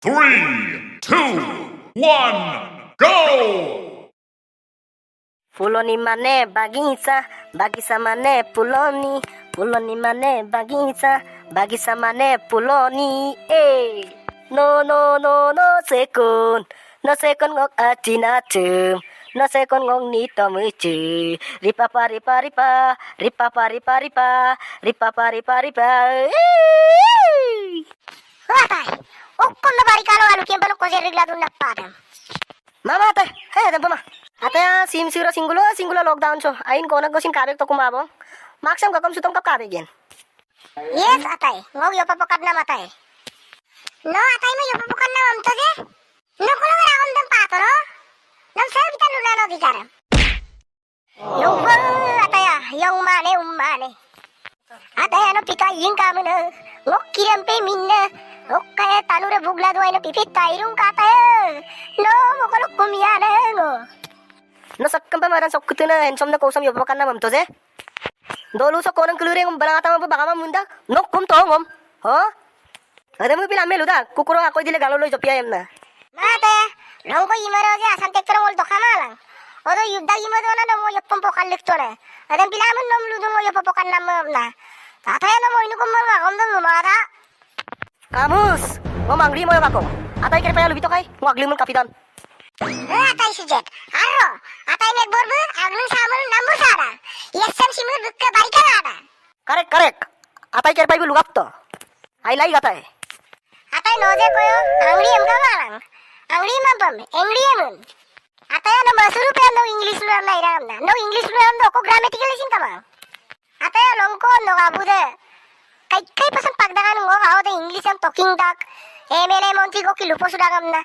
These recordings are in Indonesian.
3, 2, 1, go! Fuloni mane bagisa mane Fuloni mane bagisa mane Fuloni. No sekon ngok atinatum, no sekon ngok ni tomucu, ripa. Watai, okkonna bari kalo alu kempano kose regla dunna padam. Mama ate, dempama. Ate sim singulo lockdown so. Ain konak gosin kabek to kumabo. Maksam kakam sutong to kabek gen. Yes, atai, ngok yopa pokat na matai. No, atai mo yopa pokat na mamto je. No kulo ragon dam pato no. Nam sa kita luna no dikaram. Yobal ataya, yung mane ummane. Ataya no pika yin kamuna. Ngok kiram pe minna. Okkaya tanura bugla do ayno pipit tairung kataya. No, mokolo kumiyana ngo. No sakkam pamaran sokkutuna ensom na kosam yopa kanna mamto je. Dolu so konang kelure ngom barangata mampu bakama munda. Nok kum tongom. Ho? Ada mo pila meluda. Kukuro ako dile galolo jopia yamna. Mate, longko imaro je asan tektor ngol dokamalang. Odo yudda imado na no yoppom pokal lektore. Adam pilamun nom ludu mo yopa pokal namna. Tataya no mo inukum mo ngom lumada. Kamus, ngom angri mo yung ako. Atay kaya paya lubito kay, ngwagli mo kapitan. Atay sujet. Aro, atay megborbu aglun samul nambu sada. Yesam simur bukka barikalada. Karek. Atay kaya paya lugap to. Ay lai gatay. Atay noje koyo angri em kamalang. Angri mabam, angri emun. Atay no masuru pe no English lo na iramna. No English lo no ko grammatical sin kamang. Atay longko no gabude. Kai pasan pagdangan ngo how the English am talking dak. MLA monti ko kilupo sudagamna.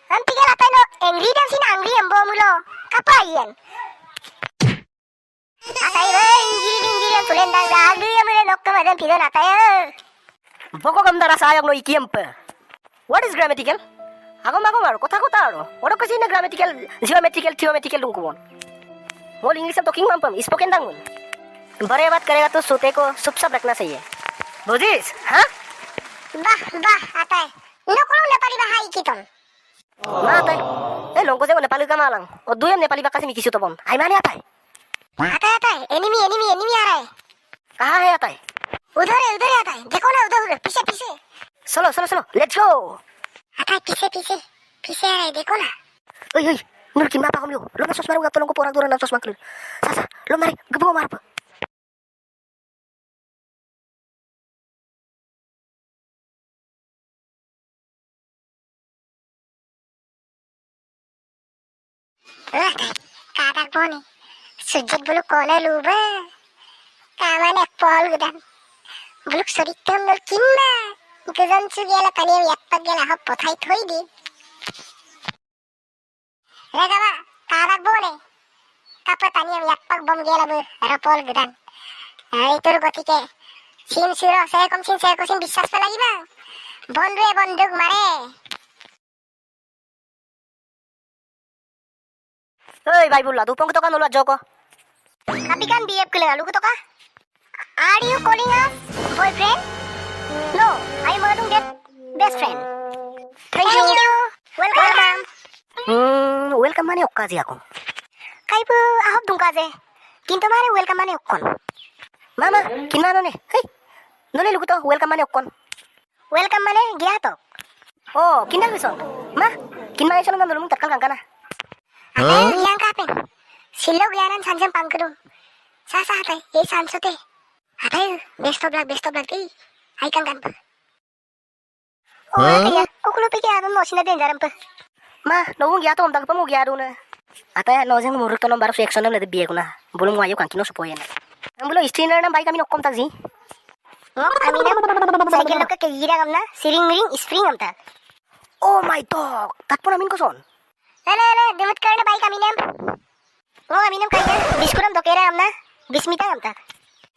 Ang tigil atay no angry dam sin angry embo mulo. Kapayan. Atay ba injiri ang tulendang dagi amure nokka madan pidan atay. Boko gamdara sayang no ikiempe. What is grammatical? Agom aro, kota aro. Oro kasi na grammatical, geometrical lungkuwon. Mol English am talking mampam, spoken dangun. बड़े बात करेगा तो सोते को चुपचाप रखना चाहिए बुझिस हाँ Bah, atay. Nukulo Nepali bahay kiton. atay लोगों से नेपाली का मालंग और दुयम नेपाली बाका से मिकिसु तो बन आई माने atay Atay. Enemy आ रहा है. कहाँ है atay उधर है atay. देखो ना उधर पीछे. चलो लेट्स गो Atay पीछे आ रहा है देखो ना. ओय nur kimba pa komyo lo masos maru gatolong ko porang duran na sos maklir sasa lo mari gebo marpa Atay. Katak boni. Sujet bulu kona luba. Kaman ekpol gudan. Buluk soritam nur kimba. Gazan sugela kaniyam yakpak gela hap pothai thoi di. Regaba katak boni. Kapat aniyam yakpak bom gela bu rapol gudan. Itur goti ke. Sim siro sekom sin bisas pa lagi ba. Bonduk mare. ओय भाई बुल्ला तू पंग तो का नोला जोको Tapi kan BF kelenga lu to ka? Are you calling us boyfriend? No, I am going get best friend. Thank you. Welcome. welcome mane okkaji ako Kai bu ahop dung kaje. Kinto mane welcome mane okkon. mama kinano ne hey nole lugu to welcome mane okkon Welcome mane gya to. oh kinal bison ma kinma eso nang nulung takkal kangkana Atay yang kapen. Silo gyanan sanjam pangkrum. Sasa atay ye sansote. Atay best of luck eh. Ay kang ganpa. Oh kaya okulo pe kya mo sina den jaram pa. ma nung gya to om tagpa mo gya do na ata no jeng muruk to no baru section na de biye kuna bulung mo ayo kan kino supoyen ang bulo strainer na bike kami nokkom taji Ngok aminam cycle lokka ke gira gamna siring spring amta. oh my dog tatpon amin ko son Ala demut karna bike aminam. Ngok aminam kaya biskuram dokera amna bismita amta.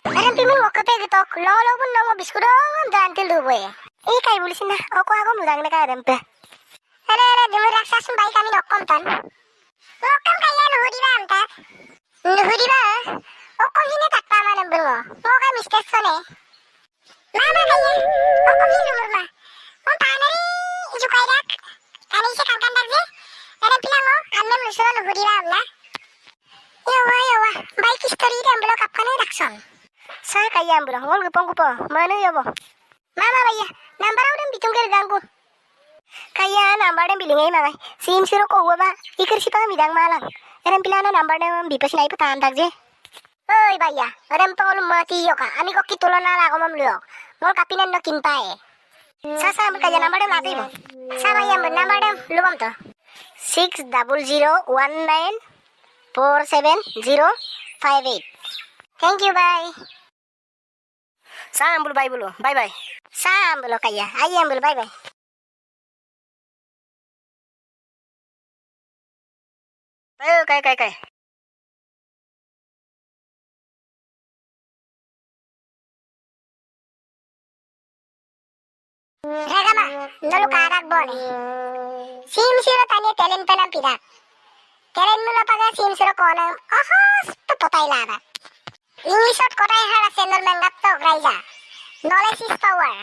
Aram pimun wakate gitok lolo pun nongo biskuram dantil duboy. Kai bulisin na ako mudang na ka rampe. Ala demut raksasum bike amin okkom tan. Okkom kaya nuhuri ba amta. Nuhuri ba? Okkom hine takpa manam bungo. Ngoka mister sone. Mama kaya okkom hine murma. Om panari jukai dak. Kani se kankan dak je. Erem pilango amme musulo huriba abla. Yawa, baik history dan belok kapkane dakson. Sa kaya ambula ngol gupong gupo. Mana ya bo? Mama bayya, number udah bitungkel ganggu. Kaya number dem bilingai mangai. Sim siro ko ba? Ikir sipa midang malang. Erem pilana number dem bipas nai patan dak je. Oi bayya, erem pangol mati yo ka. Ami kok kitulon na ako mamluok. Ngol kapinan no kinpae. Sa ambul kaya number dem latay bo. Sa bayya number dem lubam to. 6001947058. Thank you, bye. Sa ambul bye bulu. Bye bye. Sa ambulo kaya. Ay ambulo bye bye. Ayo kai. Ragama, nolu karak bone. Sim siro tanya talent pelam pida. Talent mula pada sim siro kona. To potay lada. English at kotai hala sendor mengat to graija. Knowledge is power.